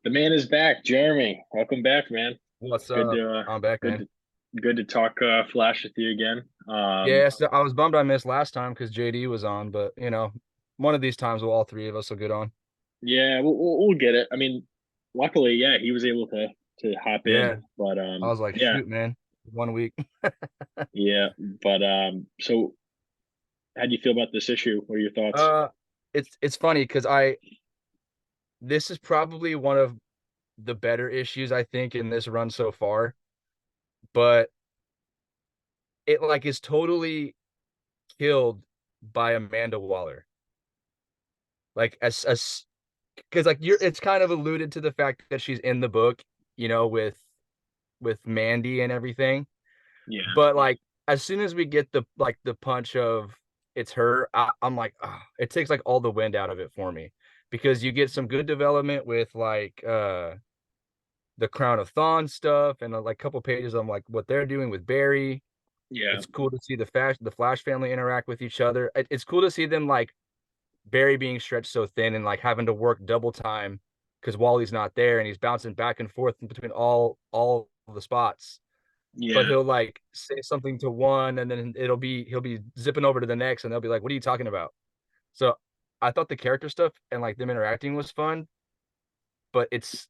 The man is back, Jeremy. Welcome back, man. What's Good up? to I'm back, good man. to good to talk Flash with you again. Yeah, so I was bummed I missed last time because JD was on, but one of these times all three of us will get on. Yeah, we'll get it. I mean, luckily, yeah, he was able to hop in, Yeah, but I was like, yeah, shoot, man, 1 week. yeah, but so how do you feel about this issue? What are your thoughts? Uh, it's funny because I this is probably one of the better issues I think in this run so far, but it like is totally killed by Amanda Waller. Like as because like you're it's kind of alluded to the fact that she's in the book, with Mandy and everything. Yeah, But like as soon as we get the punch of it's her, I'm like, oh, it takes like all the wind out of it for me because you get some good development with like the Crown of Thorns stuff and like a couple pages on like what they're doing with Barry. yeah, It's cool to see the Flash family interact with each other. It's cool to see them like Barry being stretched so thin and like having to work double time because Wally's not there and he's bouncing back and forth between all of the spots, but yeah, he'll like say something to one and then he'll be zipping over to the next and they'll be like, what are you talking about? So I thought the character stuff and like them interacting was fun, but it's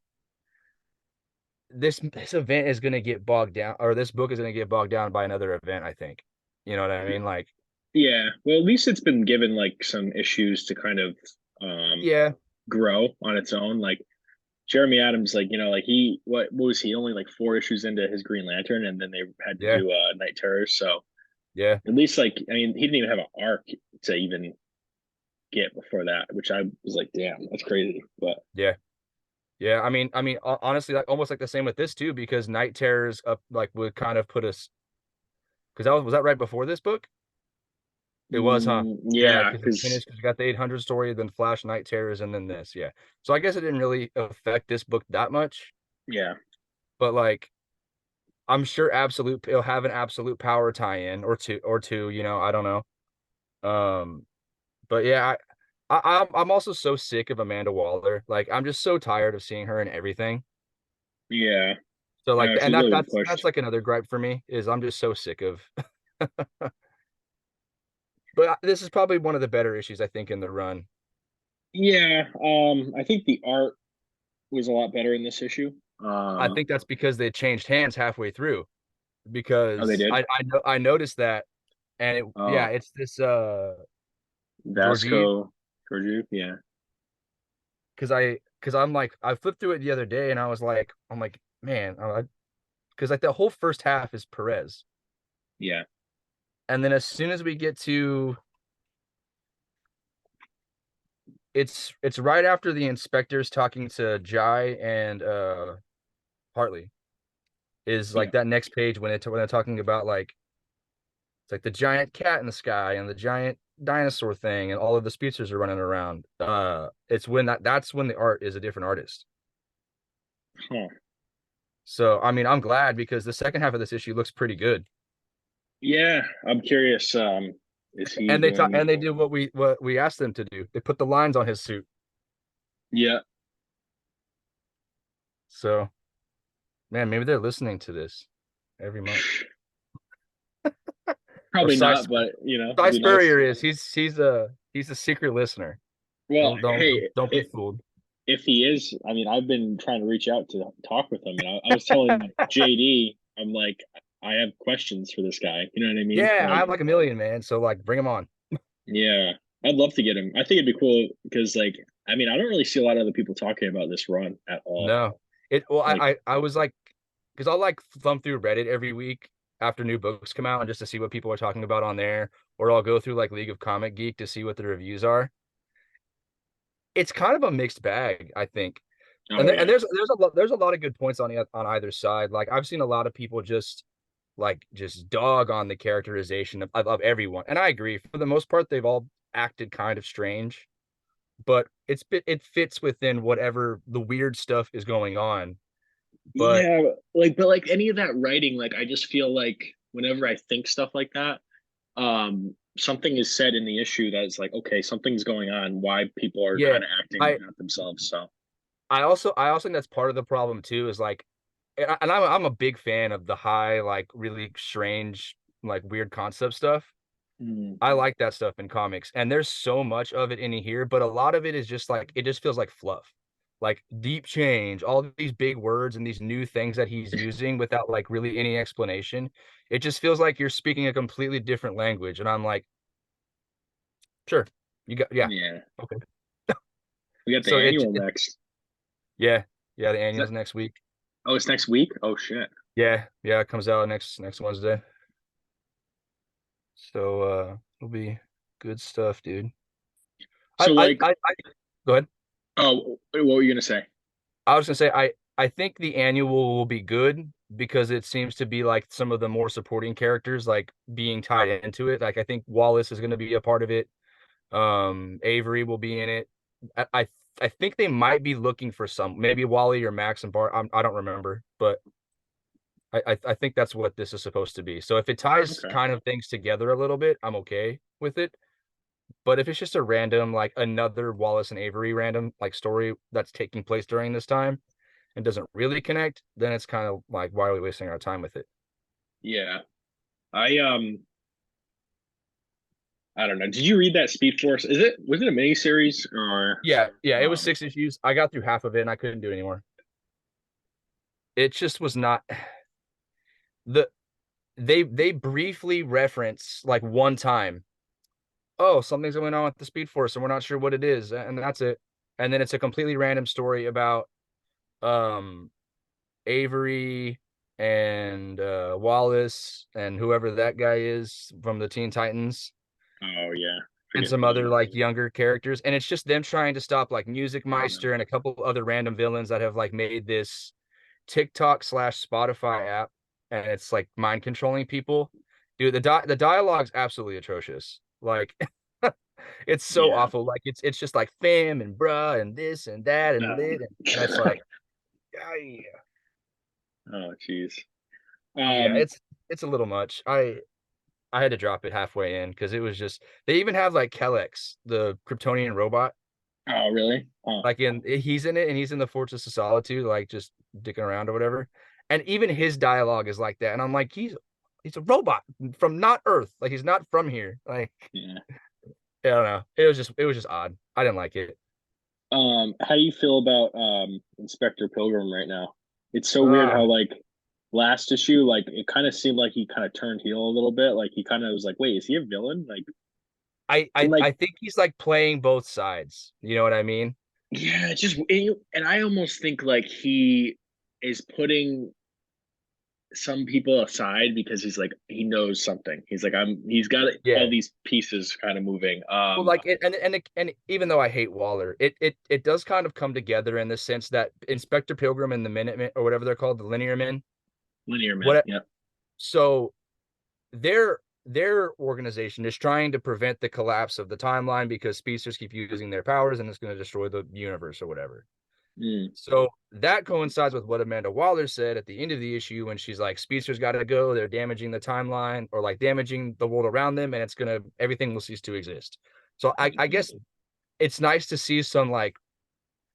this event is gonna get bogged down, or this book is gonna get bogged down by another event, I think. You know what I mean? Like, yeah. Well, at least it's been given like some issues to kind of um yeah, grow on its own. Like Jeremy Adams, like like he what was he only like four issues into his Green Lantern, and then they had to yeah, do Night Terrors. So yeah, at least like I mean, he didn't even have an arc to even get before that, which I was like, damn, that's crazy. But yeah. Yeah, honestly, like almost like the same with this too, because Night Terrors up like would kind of put us because was that right before this book? It was, huh? Yeah, yeah, because it's because finished. Because you got the 800 story, then Flash, Night Terrors, and then this. Yeah. So I guess it didn't really affect this book that much, yeah, but like I'm sure absolute it'll have an absolute power tie-in or two. I don't know. But yeah, I'm also so sick of Amanda Waller. Like I'm just so tired of seeing her in everything. yeah. So I like, know and she's that really been that's pushed. like another gripe for me is I'm just so sick of. But this is probably one of the better issues I think in the run. Yeah, I think the art was a lot better in this issue. I think that's because they changed hands halfway through. Oh, they Because did. I noticed that, and yeah, Oh, it's this Georgie, Vasco, Georgiou, yeah, because I'm like I flipped through it the other day and I'm like man, because like the whole first half is Perez, yeah, and then as soon as we get to it's right after the inspectors talking to Jai and Hartley is yeah. like that next page when they're talking about like it's like the giant cat in the sky and the giant dinosaur thing and all of the speedsters are running around. It's when that's when the art is a different artist. Huh. So I mean, I'm glad because the second half of this issue looks pretty good. Yeah, I'm curious. Is he And doing? they did what we asked them to do. They put the lines on his suit. Yeah, So man, maybe they're listening to this every month. Or probably not, but it'd Cy be nice. Spurrier is he's a secret lister. Well, hey, Don't be fooled. if he is, I mean, I've been trying to reach out to talk with him, and I was telling JD, I'm like, I have questions for this guy. You know what I mean? Yeah, I Like, have like a million, man. So like bring him on. yeah, I'd love to get him. I think it'd be cool because, like, I mean, I don't really see a lot of other people talking about this run at all. No. It well Like, I was like because I'll like thumb through Reddit every week after new books come out and just to see what people are talking about on there, or I'll go through like League of Comic Geek to see what the reviews are. It's kind of a mixed bag, I think. oh And yeah, there's a lot of good points on either side. Like I've seen a lot of people just dog on the characterization of everyone. And I agree. For the most part, they've all acted kind of strange, but it fits within whatever the weird stuff is going on. But yeah. But like any of that writing, like, I just feel like whenever I think stuff like that, something is said in the issue that's like, okay, something's going on. Why people are yeah, kind of acting I not themselves. So I also think that's part of the problem too, is like, and I'm a big fan of the high, like really strange, like weird concept stuff. Mm, I like that stuff in comics, and there's so much of it in here, but a lot of it is just like it just feels like fluff. Like deep change, all these big words and these new things that he's using without like really any explanation. It just feels like you're speaking a completely different language. And I'm like, sure, you got, yeah, yeah. okay. We got the So annual next. yeah, yeah, the Is that, annual's next week. oh, it's next week? Oh shit. Yeah, yeah, it comes out next Wednesday. So it'll be good stuff, dude. So like, Go ahead. oh, what were you gonna say? I was gonna say I think the annual will be good because it seems to be like some of the more supporting characters like being tied into it. Like I think Wallace is gonna be a part of it. Avery will be in it. I I, I think they might be looking for some maybe Wally or Max and Bart. I don't remember, but I think that's what this is supposed to be. So if it ties Okay. kind of things together a little bit, I'm okay with it. But if it's just a random, like another Wallace and Avery random like story that's taking place during this time and doesn't really connect, then it's kind of like, why are we wasting our time with it? Yeah. I don't know. Did you read that Speed Force? Was it a miniseries or Yeah, yeah, it was um 6 issues. I got through half of it and I couldn't do it anymore. It just was not the they briefly reference like one time, oh, something's going on with the Speed Force and we're not sure what it is, and that's it. And then it's a completely random story about um Avery and Wallace and whoever that guy is from the Teen Titans oh yeah, and forget some the other like younger characters, and it's just them trying to stop like Music Meister and a couple other random villains that have like made this TikTok slash Spotify app, and it's like mind controlling people. Dude, the dialogue's absolutely atrocious. Like it's so yeah. awful. Like it's just like fam and bruh and this and that and lit, and it's Uh, like, yeah, oh jeez. yeah, Um it's a little much. I had to drop it halfway in because it was just they even have like Kellex, the Kryptonian robot. oh really? Huh. Like he's in it and he's in the Fortress of Solitude, like just dicking around or whatever. And even his dialogue is like that. And I'm like, he's a robot from not Earth. Like he's not from here. Like, Yeah. I don't know. It was just odd. I didn't like it. How do you feel about Inspector Pilgrim right now? It's so weird how Uh like last issue, like it kind of seemed like he kind of turned heel a little bit. Like he kind of was like, wait, is he a villain? Like I, and I like I think he's like playing both sides. You know what I mean? yeah, it's just and I almost think like he is putting some people aside because he's like he knows something. He's like he's got all Yeah. these pieces kind of moving. Well, like and even though I hate Waller, it does kind of come together in the sense that Inspector Pilgrim and the Minutemen or whatever they're called, the Linear Men, Linear Man. what Yep. so their organization is trying to prevent the collapse of the timeline because speedsters keep using their powers and it's going to destroy the universe or whatever. Mm, So that coincides with what Amanda Waller said at the end of the issue when she's like, speedsters got to go. They're damaging the timeline or like damaging the world around them, and everything will cease to exist. So I guess it's nice to see some like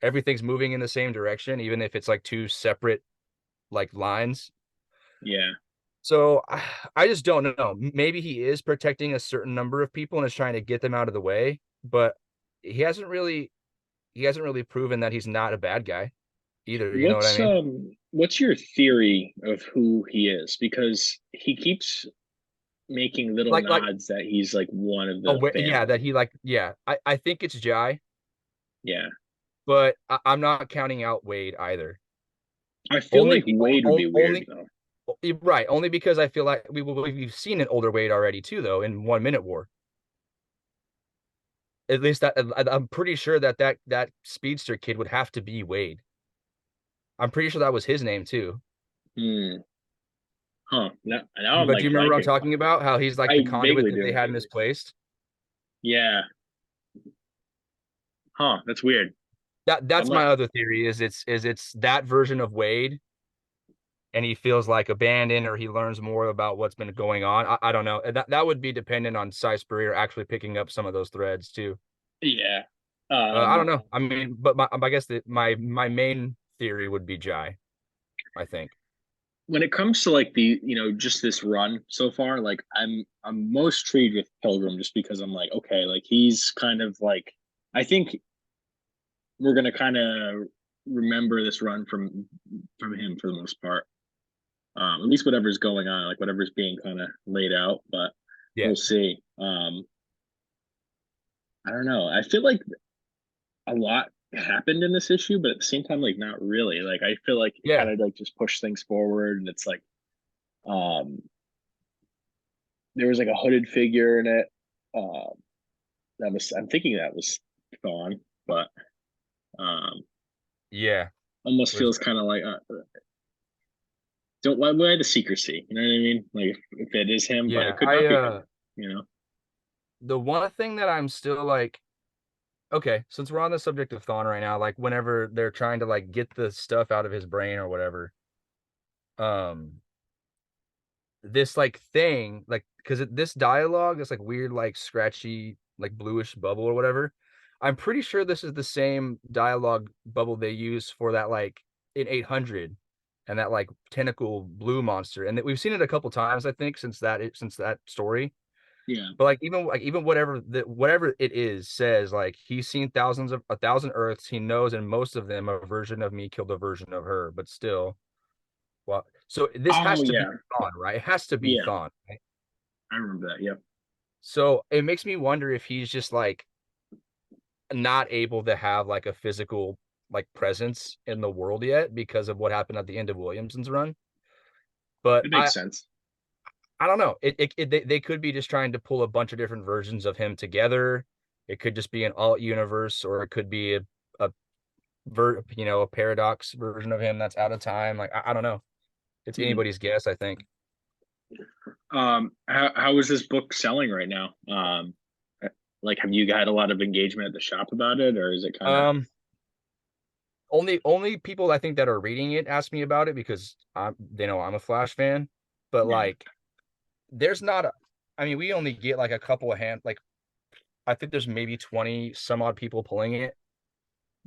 everything's moving in the same direction, even if it's like two separate like lines. yeah. So I just don't know. Maybe he is protecting a certain number of people and is trying to get them out of the way, but he hasn't really he hasn't really proven that he's not a bad guy either. You know what I mean? What's your theory of who he is? Because he keeps making little Like nods that he's like one of the yeah, that family. he like yeah. I think it's Jai, Yeah. but I'm not counting out Wade either. I feel Only like Wade would be weird only though. right, only because I feel like we've seen an older Wade already too, though, in 1 Minute War. At least I'm pretty sure that speedster kid would have to be Wade. I'm pretty sure that was his name too. Hmm. Huh. Now I'm But do like you remember what I'm liking. talking about? How he's like the I conduit vaguely that they do. had misplaced. Yeah. Huh. That's weird. I'm That's not. my other theory. It's that version of Wade, and he feels like abandoned, or he learns more about what's been going on. I don't know. That would be dependent on Spurrier actually picking up some of those threads too. Yeah. I don't Um, know. I mean, but I guess that my main theory would be Jai, I think. when it comes to like the just this run so far, like I'm most intrigued with Pilgrim just because I'm like, okay, like he's kind of like, I think we're gonna kind of remember this run from him for the most part. At least whatever's going on, like whatever's being kind of laid out, but Yeah. we'll see. I don't know. I feel like a lot happened in this issue, but at the same time, like not really. Like I feel like it Yeah. kind of like just pushed things forward, and it's like um there was like a hooded figure in it. That was I'm thinking that was Thawne, but um Yeah. almost Was feels kind of like don't why the secrecy? You know what I mean? Like if it is him, but it yeah. could not be him. You know? The one thing that I'm still like, okay, since we're on the subject of Thawne right now, like whenever they're trying to like get the stuff out of his brain or whatever, um, this like thing, like because this dialogue, this like weird, like scratchy, like bluish bubble or whatever, I'm pretty sure this is the same dialogue bubble they use for that like in 800 and that like tentacle blue monster, and that we've seen it a couple times, I think, since that story. Yeah. But like even whatever it is says like he's seen thousands of a thousand Earths. He knows, and most of them a version of me killed a version of her. But still, well, so this Oh has to be yeah. Thawne, right? It has to be Yeah. Thawne, right? I remember that. Yep. So it makes me wonder if he's just like not able to have like a physical like presence in the world yet because of what happened at the end of Williamson's run. But It makes sense. I don't know. They could be just trying to pull a bunch of different versions of him together. It could just be an alt universe, or it could be a paradox version of him that's out of time. Like I don't know. It's Mhm. anybody's guess, I think. How is this book selling right now? Like, have you had a lot of engagement at the shop about it, or is it kind of? Um, only people I think that are reading it ask me about it because they know I'm a Flash fan. But Yeah. like, there's not a. I mean, we only get like a couple of like I think there's maybe 20 some odd people pulling it.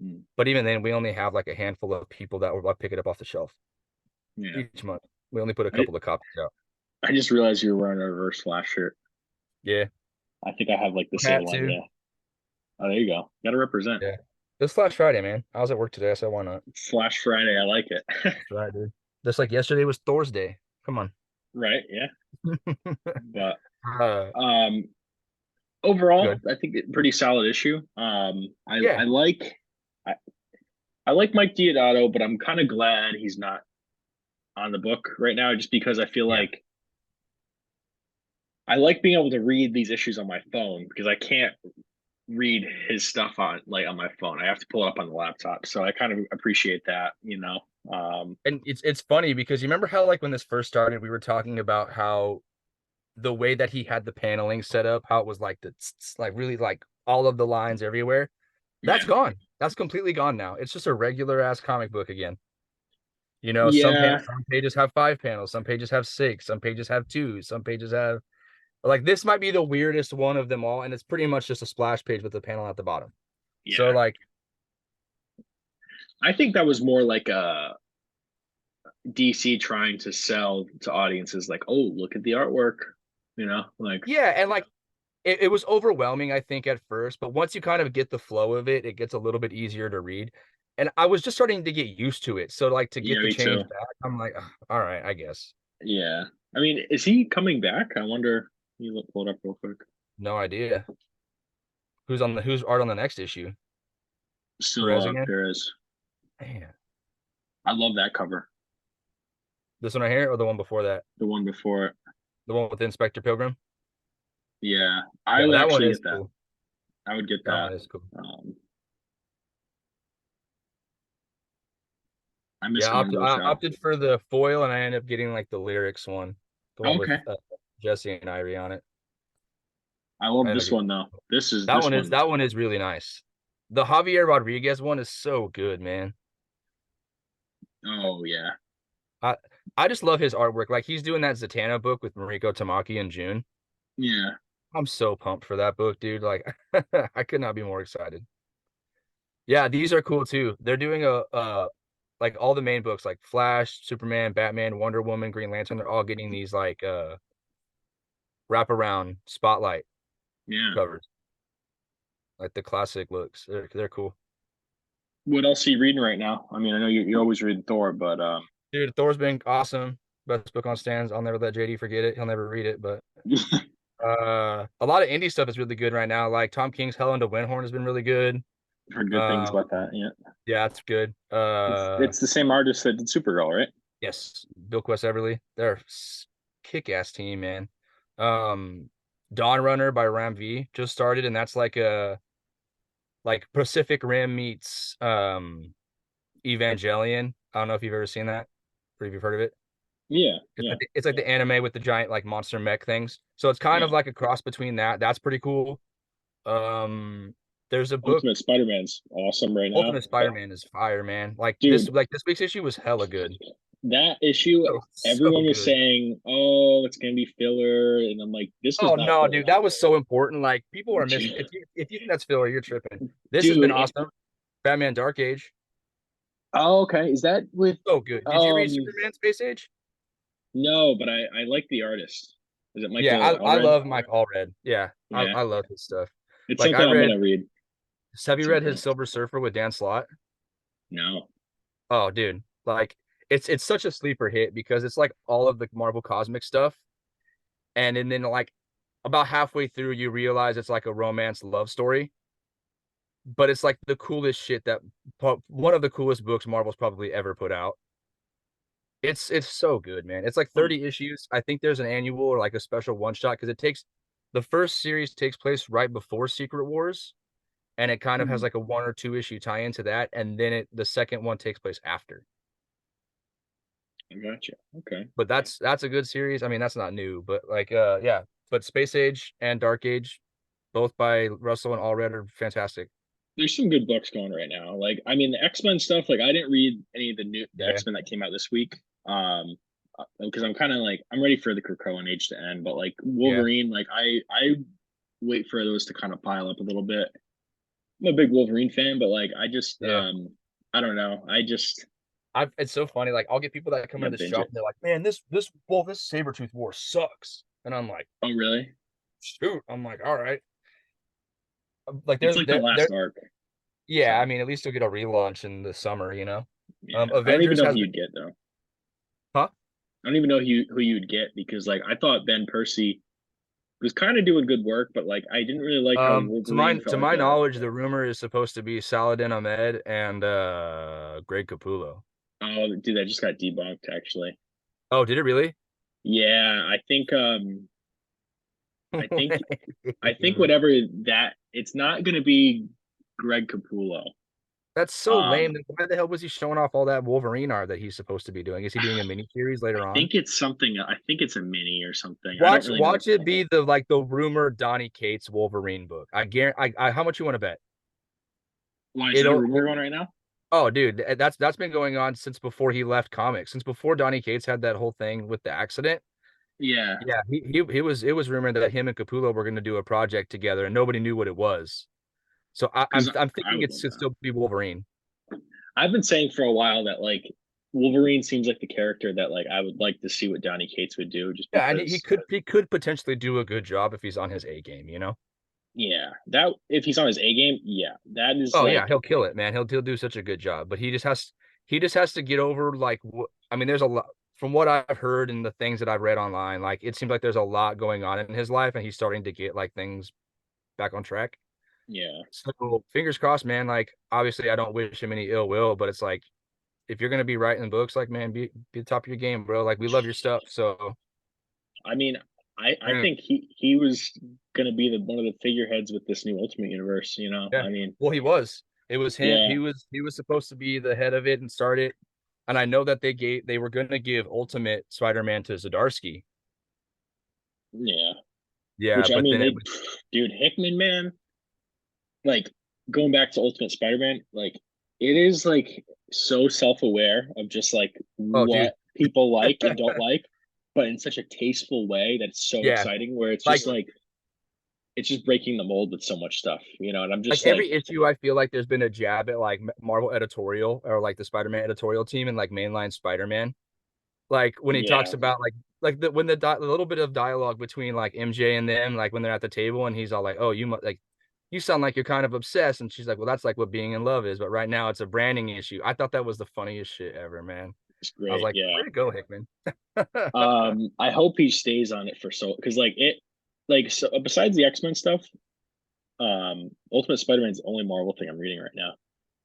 Mm. But even then, we only have like a handful of people that will like, pick it up off the shelf Yeah. each month. We only put a I couple of copies out. I just realized you were wearing a reverse Flash shirt. Yeah, I think I have like the same had one. to. Yeah. Oh, there you go. Got to represent. Yeah, it's Flash Friday, man. I was at work today, so why not? Flash Friday. I like it. Right, dude. Just like yesterday was Thor's Day. Come on. Right. Yeah. But uh, um, overall, good. I think pretty solid issue. Yeah, I, I like Mike Diodato, but I'm kind of glad he's not on the book right now, just because I feel yeah. like I like being able to read these issues on my phone because I can't read his stuff on my phone. I have to pull it up on the laptop. So I kind of appreciate that. And it's funny because you remember how like when this first started, we were talking about how the way that he had the paneling set up, how it was like like really like all of the lines everywhere. That's Yeah. gone. That's completely gone now. It's just a regular ass comic book again. Yeah. Some pages have 5 panels, some pages have 6, some pages have 2, some pages have like this might be the weirdest one of them all, and it's pretty much just a splash page with a panel at the bottom. So Yeah. like, I think that was more like a DC trying to sell to audiences like, oh, look at the artwork, like yeah, and like it was overwhelming, I think, at first, but once you kind of get the flow of it, it gets a little bit easier to read. And I was just starting to get used to it. So like to yeah, get the me change too. back, I'm like, "Ugh, all right, I guess. Yeah. I mean, is he coming back? I wonder. You look pull it up real quick. No idea. Who's art on the next issue? Still Perez again? Pérez. Man. I love that cover. This one right here or the one before that? The one before it. The one with Inspector Pilgrim? Yeah. I Yeah, would that one actually is get that. cool. I would get That that. one is cool. Um, I miss Yeah, going to the I shop. opted for the foil and I ended up getting like the lyrics one, the one with Okay. Jesse and Irie on it. I I love ended up this getting one though. This is that this one is one's that one is really nice. The Javier Rodriguez one is so good, man. oh yeah. I I just love his artwork. Like he's doing that Zatanna book with Mariko Tamaki in June. Yeah. I'm so pumped for that book, dude. Like I could not be more excited. Yeah, these are cool too. They're doing a like all the main books like Flash, Superman, Batman, Wonder Woman, Green Lantern, they're all getting these like wraparound spotlight Yeah. covers, like the classic looks. They're cool. What else are you reading right now? I mean, I know you always read Thor, but Dude, Thor's been awesome. Best book on stands. I'll never let JD forget it. He'll never read it, but a lot of indie stuff is really good right now. Like Tom King's Hell into Windhorn has been really good. heard good things Um, about that. Yeah, yeah, that's good. it's the same artist that did Supergirl, right? Yes, Bill Quest Everly. They're kick-ass team, man. Um, Dawn Runner by Ram V just started, and that's like a like Pacific Rim meets Evangelion. I don't know if you've ever seen that or if you've heard of it. Yeah, It's yeah, like it's like yeah, the anime with the giant like monster mech things. So it's kind yeah. of like a cross between that. That's pretty cool. Um, there's a book. Ultimate Spider-Man's awesome right now. Ultimate Spider-Man is fire, man. Dude, Like this week's issue was hella good. that issue, So everyone was good. saying, "Oh, it's gonna be filler," and I'm like, "This was Oh not no, filler." dude, that was so important. Like people are missing. If you think that's filler, you're tripping. This has been Dude. awesome. Batman Dark Age, Oh, okay. Is that with so good. Did you read um? Superman Space Age? No, but I like the artist. Is it Yeah, Michael I Allred? love Mike Allred. Yeah, Yeah, I love his stuff. it's Like something I I'm read. gonna read at Have you some read his point. Silver Surfer with Dan Slott? No. Oh, dude, like it's such a sleeper hit because it's like all of the Marvel cosmic stuff, and then like about halfway through you realize it's like a romance love story, but it's like the coolest shit that one of the coolest books Marvel's probably ever put out. It's so good, man. It's like Hmm. 30 issues. I think there's an annual or like a special one shot because it takes the first series takes place right before Secret Wars, and it kind of has Hmm. like a 1 or 2 issue tie into that, and then the second one takes place after. I gotcha. Okay. But that's a good series. I mean, that's not new, but like yeah. But Space Age and Dark Age, both by Russell and Allred, are fantastic. There's some good books going right now. Like, I mean, the X-Men stuff, like I didn't read any of the Yeah, X-Men that came out this week. Because I'm kind of like I'm ready for the Krakoan age to end, but like yeah, Wolverine, like I wait for those to kind of pile up a little bit. I'm a big Wolverine fan, but like I just yeah. I don't know. I just It's so funny. Like I'll get people that come yeah, into this binge shop it. and they're like, "Man, this Sabretooth war sucks." And I'm like, Oh, really? "Shoot." I'm like, "All right." Like It's there's like the there last arc. yeah, I So mean, at least you'll get a relaunch in the summer, you know. yeah, I don't even Avengers know who has been you'd get though. huh? I don't even know who you'd get because like I thought Ben Percy was kind of doing good work, but like I didn't really like how Wolverine To felt like my a knowledge, the rumor is supposed to be Saladin Ahmed and Greg Capullo. oh dude that just got debunked actually. Oh, did it really? Yeah, I think I think whatever that it's not gonna be Greg Capullo. That's so lame. Um Why the hell was he showing off all that Wolverine art that he's supposed to be doing? Is he doing a mini series I later on? think it's something I think it's a mini or something. I don't really know what Watch the it fuck. be the like the rumored Donny Cates Wolverine book. I guarantee. How much you want to bet? Why is that a It'll. rumor going right now? Oh, dude, that's been going on since before he left comics. Since before Donny Cates had that whole thing with the accident. Yeah, Yeah, he was. It was rumored that him and Capullo were going to do a project together, and nobody knew what it was. So because I'm I thinking would it love should that. still be Wolverine. I've been saying for a while that like Wolverine seems like the character that like I would like to see what Donny Cates would do, just Yeah, and because he could potentially do a good job if he's on his A game. You know. yeah, that if he's on his A game, yeah, that is Oh yeah, like he'll kill it, man. He'll do such a good job, but he just has to get over like I mean, there's a lot from what I've heard and the things that I've read online. Like it seems like there's a lot going on in his life, and he's starting to get like things back on track. yeah. So fingers crossed, man. Like obviously, I don't wish him any ill will, but it's like if you're gonna be writing books, like man, be the top of your game, bro. Like we love your stuff. So I mean, I mm, think he was gonna be the one of the figureheads with this new Ultimate Universe. You know, yeah. I mean, Well, he was. It was him. yeah, He was supposed to be the head of it and start it. And I know that they were going to give Ultimate Spider-Man to Zdarsky. yeah. Yeah, Which I but mean, then it they, was dude, Hickman, man, like going back to Ultimate Spider-Man, like it is like so self-aware of just like oh dude. what people like and don't like, but in such a tasteful way that's so Yeah. exciting. Where it's Like just like it's just breaking the mold with so much stuff, and I'm Like just like, every issue, I feel like there's been a jab at like Marvel editorial or like the Spider-Man editorial team and like mainline Spider-Man. Like when he talks yeah, about like the little bit of dialogue between like MJ and them, like when they're at the table and he's all like, "Oh, like you sound like you're kind of obsessed," and she's like, "Well, that's like what being in love is, but right now it's a branding issue." I thought that was the funniest shit ever, man. it's I was great. like, Yeah. "Way to go, Hickman." I hope he stays on it for because like so besides the X-Men stuff, Ultimate Spider-Man's the only Marvel thing I'm reading right now.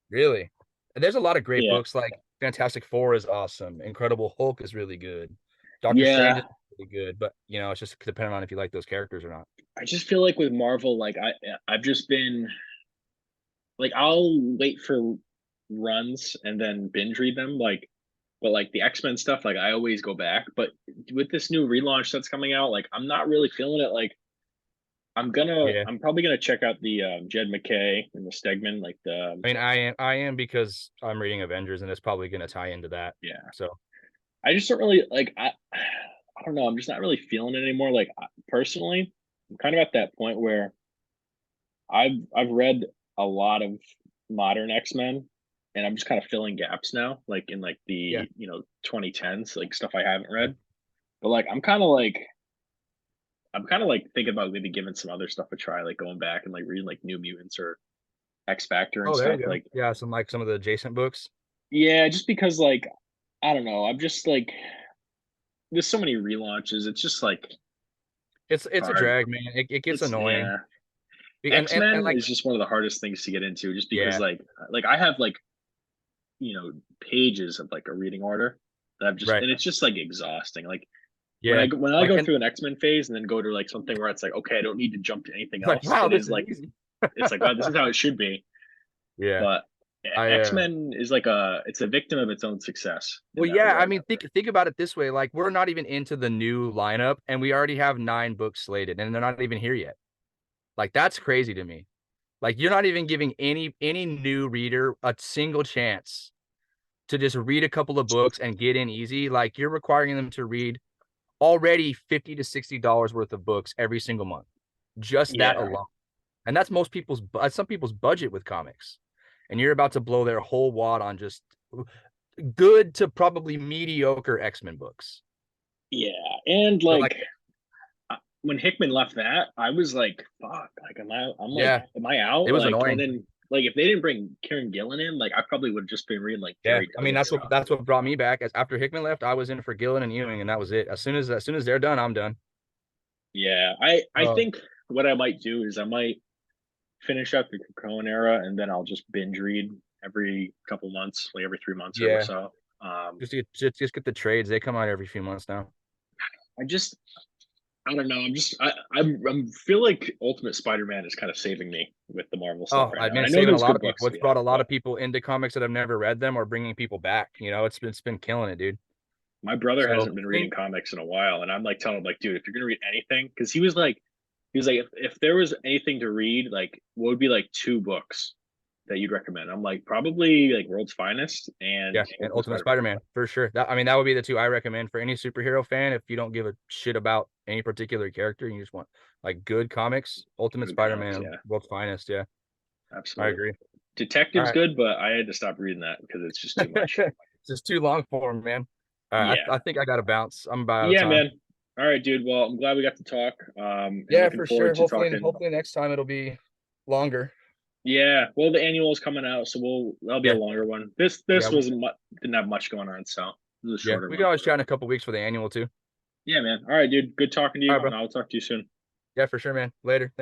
Really? And there's a lot of great Yeah. books. Like Fantastic Four is awesome. Incredible Hulk is really good. Doctor Strange is Yeah. really good, but it's just depending on if you like those characters or not. I just feel like with Marvel, like I've just been like, I'll wait for runs and then binge read them. But like the X-Men stuff, like I always go back. But with this new relaunch that's coming out, like I'm not really feeling it. Like Yeah. I'm probably gonna check out the Jed McKay and the Stegman, like the I mean, I am because I'm reading Avengers and it's probably going to tie into that. yeah. So, I just don't really like I don't know. I'm just not really feeling it anymore. Like personally, I'm kind of at that point where I've read a lot of modern X-Men, and I'm just kind of filling gaps now, like in like yeah. the 2010s, like stuff I haven't Yeah. read. But like I'm kind of like thinking about maybe giving some other stuff a try, like going back and like reading like New Mutants or X Factor and Oh, there stuff. you go. Like Yeah, some of the adjacent books. yeah, just because like I don't know, I'm just like there's so many relaunches. It's just like It's a hard. drag, man. It gets It's annoying. yeah. And X-Men like is just one of the hardest things to get into just because yeah, like I have like, pages of like a reading order that I've just right. and it's just like exhausting. Like Yeah. when I Like go and through an X-Men phase and then go to like something where it's like, okay, I don't need to jump to anything like else. wow, It this is is like easy. it's like, wow, this is how it should be. Yeah. But I X-Men is like it's a victim of its own success in Well, that yeah, I regard. mean, think about it this way. Like, we're not even into the new lineup, and we already have 9 books slated, and they're not even here yet. Like, that's crazy to me. Like, you're not even giving any new reader a single chance to just read a couple of books and get in easy. Like, you're requiring them to read already $50 to $60 worth of books every single month. Just that Yeah. alone. And that's some people's budget with comics. And you're about to blow their whole wad on just good to probably mediocre X-Men books. Yeah. And But like, like when Hickman left that, I was like, fuck, like I'm like, yeah, am I it out? was Like, and annoying. then like if they didn't bring Kieran Gillen in, like I probably would have just been reading like Yeah, Jerry I mean Duggan stuff. that's what brought me back. As after Hickman left, I was in for Gillen and Ewing, and that was it. As soon as they're done, I'm done. Yeah. I Oh think what I might do is I might finish up the Cocoon era and then I'll just binge read every couple months, like every 3 months or yeah, so. Um just get the trades. They come out every few months now. I just I don't know. I'm feel like Ultimate Spider-Man is kind of saving me with the Marvel stuff Oh, right I've now. And been I know saving a there's lot good of books people. to It's be brought had, a lot but of people into comics that have never read them or bringing people back. It's been killing it, dude. my brother So hasn't been I reading think comics in a while, and I'm like telling him like, dude, if you're gonna read anything, because he was like, if there was anything to read, like what would be like 2 books that you'd recommend? I'm like probably like World's Finest and yeah, and Ultimate Ultimate Spider-Man. Spider-Man for sure. That would be the two I recommend for any superhero fan. If you don't give a shit about any particular character and you just want like good comics, Ultimate Good comics, Spider-Man, yeah, World's Finest. Yeah, I absolutely. agree. All Detective's right, good, but I had to stop reading that because it's just too much. it's just too long for him, man. All right, Yeah, I think I got to bounce. I'm about out of yeah, time. man. All right, dude. Well, I'm glad we got to talk. And Yeah, looking for sure. forward to Hopefully, talking. hopefully next time it'll be longer. Yeah, well, the annual is coming out, so that'll be a Yeah, longer one. This yeah, didn't have much going on, so this is a yeah. shorter We can one. always chat in a couple weeks for the annual too. Yeah, man. All right, dude. Good talking to All you, right, and bro. I'll talk to you soon. Yeah, for sure, man. Later.